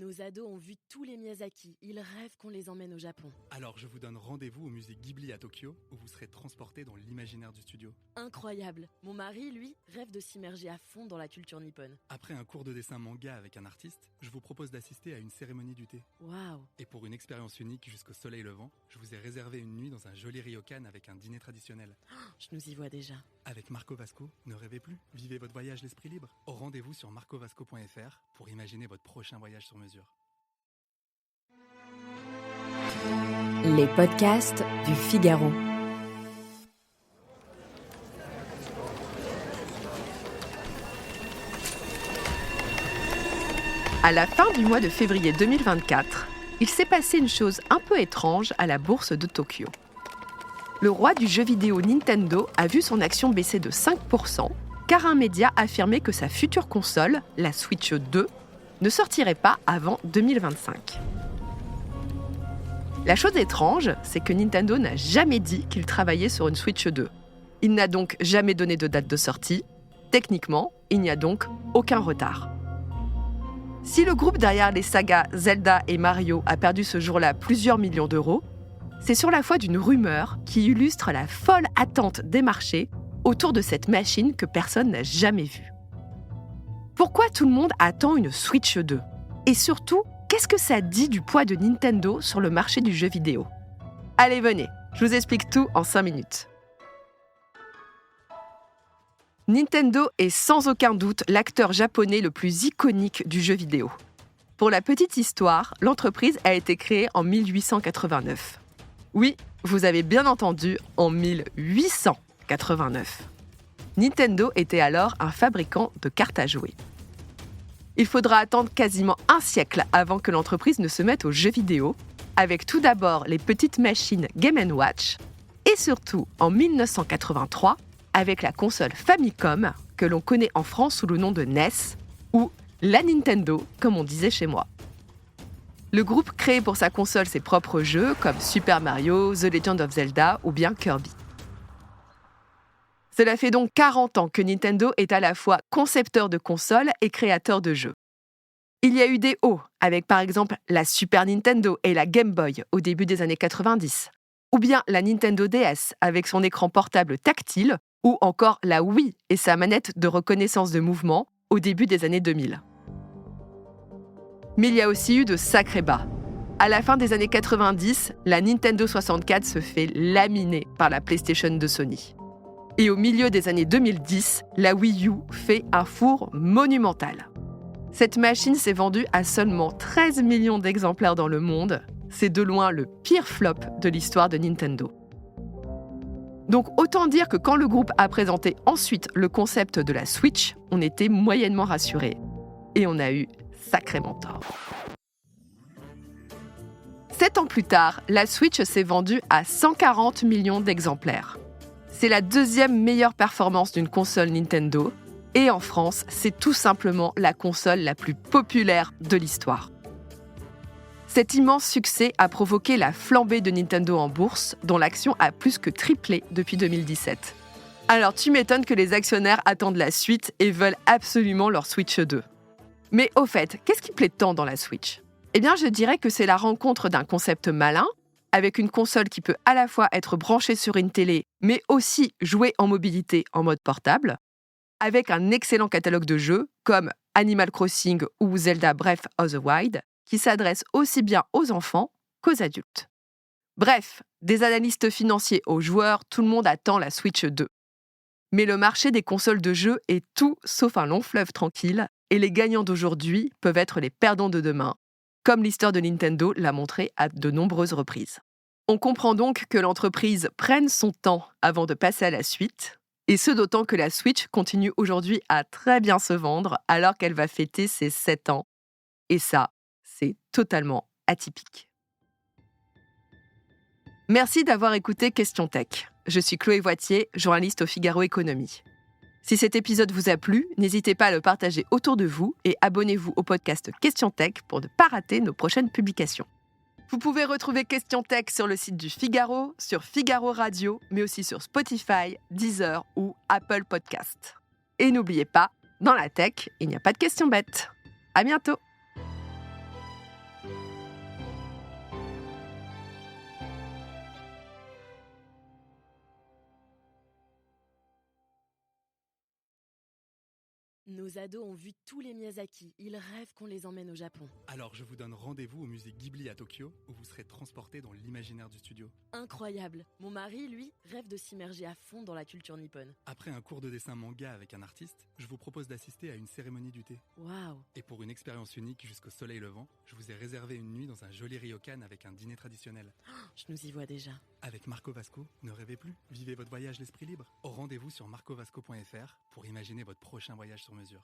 Nos ados ont vu tous les Miyazaki. Ils rêvent qu'on les emmène au Japon. Alors je vous donne rendez-vous au musée Ghibli à Tokyo, où vous serez transportés dans l'imaginaire du studio. Incroyable. Mon mari, lui, rêve de s'immerger à fond dans la culture nippone. Après un cours de dessin manga avec un artiste, je vous propose d'assister à une cérémonie du thé. Waouh. Et pour une expérience unique jusqu'au soleil levant, je vous ai réservé une nuit dans un joli ryokan avec un dîner traditionnel. Je nous y vois déjà. Avec Marco Vasco, ne rêvez plus, vivez votre voyage l'esprit libre. Au rendez-vous sur marcovasco.fr pour imaginer votre prochain voyage sur mesure. Les podcasts du Figaro. À la fin du mois de février 2024, il s'est passé une chose un peu étrange à la bourse de Tokyo. Le roi du jeu vidéo Nintendo a vu son action baisser de 5%, car un média affirmait que sa future console, la Switch 2, ne sortirait pas avant 2025. La chose étrange, c'est que Nintendo n'a jamais dit qu'il travaillait sur une Switch 2. Il n'a donc jamais donné de date de sortie. Techniquement, il n'y a donc aucun retard. Si le groupe derrière les sagas Zelda et Mario a perdu ce jour-là plusieurs millions d'euros, c'est sur la foi d'une rumeur qui illustre la folle attente des marchés autour de cette machine que personne n'a jamais vue. Pourquoi tout le monde attend une Switch 2 ? Et surtout, qu'est-ce que ça dit du poids de Nintendo sur le marché du jeu vidéo ? Allez, venez, je vous explique tout en 5 minutes. Nintendo est sans aucun doute l'acteur japonais le plus iconique du jeu vidéo. Pour la petite histoire, l'entreprise a été créée en 1889. Oui, vous avez bien entendu, en 1889. Nintendo était alors un fabricant de cartes à jouer. Il faudra attendre quasiment un siècle avant que l'entreprise ne se mette aux jeux vidéo, avec tout d'abord les petites machines Game & Watch, et surtout en 1983, avec la console Famicom, que l'on connaît en France sous le nom de NES, ou la Nintendo, comme on disait chez moi. Le groupe crée pour sa console ses propres jeux, comme Super Mario, The Legend of Zelda ou bien Kirby. Cela fait donc 40 ans que Nintendo est à la fois concepteur de consoles et créateur de jeux. Il y a eu des hauts, avec par exemple la Super Nintendo et la Game Boy au début des années 90, ou bien la Nintendo DS avec son écran portable tactile, ou encore la Wii et sa manette de reconnaissance de mouvement au début des années 2000. Mais il y a aussi eu de sacrés bas. À la fin des années 90, la Nintendo 64 se fait laminer par la PlayStation de Sony. Et au milieu des années 2010, la Wii U fait un four monumental. Cette machine s'est vendue à seulement 13 millions d'exemplaires dans le monde. C'est de loin le pire flop de l'histoire de Nintendo. Donc autant dire que quand le groupe a présenté ensuite le concept de la Switch, on était moyennement rassurés. Et on a eu sacrément tort. 7 ans plus tard, la Switch s'est vendue à 140 millions d'exemplaires. C'est la deuxième meilleure performance d'une console Nintendo. Et en France, c'est tout simplement la console la plus populaire de l'histoire. Cet immense succès a provoqué la flambée de Nintendo en bourse, dont l'action a plus que triplé depuis 2017. Alors tu m'étonnes que les actionnaires attendent la suite et veulent absolument leur Switch 2. Mais au fait, qu'est-ce qui plaît tant dans la Switch ? Eh bien, je dirais que c'est la rencontre d'un concept malin, avec une console qui peut à la fois être branchée sur une télé, mais aussi jouer en mobilité en mode portable, avec un excellent catalogue de jeux comme Animal Crossing ou Zelda Breath of the Wild, qui s'adresse aussi bien aux enfants qu'aux adultes. Bref, des analystes financiers aux joueurs, tout le monde attend la Switch 2. Mais le marché des consoles de jeux est tout sauf un long fleuve tranquille, et les gagnants d'aujourd'hui peuvent être les perdants de demain, comme l'histoire de Nintendo l'a montré à de nombreuses reprises. On comprend donc que l'entreprise prenne son temps avant de passer à la suite, et ce d'autant que la Switch continue aujourd'hui à très bien se vendre alors qu'elle va fêter ses 7 ans. Et ça, c'est totalement atypique. Merci d'avoir écouté Question Tech. Je suis Chloé Voitier, journaliste au Figaro Économie. Si cet épisode vous a plu, n'hésitez pas à le partager autour de vous et abonnez-vous au podcast Question Tech pour ne pas rater nos prochaines publications. Vous pouvez retrouver Question Tech sur le site du Figaro, sur Figaro Radio, mais aussi sur Spotify, Deezer ou Apple Podcast. Et n'oubliez pas, dans la tech, il n'y a pas de questions bêtes. À bientôt! Nos ados ont vu tous les Miyazaki. Ils rêvent qu'on les emmène au Japon. Alors je vous donne rendez-vous au musée Ghibli à Tokyo, où vous serez transporté dans l'imaginaire du studio. Incroyable. Mon mari, lui, rêve de s'immerger à fond dans la culture nippone. Après un cours de dessin manga avec un artiste, je vous propose d'assister à une cérémonie du thé. Waouh. Et pour une expérience unique jusqu'au soleil levant, je vous ai réservé une nuit dans un joli ryokan avec un dîner traditionnel. Je nous y vois déjà. Avec Marco Vasco, ne rêvez plus, vivez votre voyage l'esprit libre. Rendez-vous sur marcovasco.fr pour imaginer votre prochain voyage sur mesure.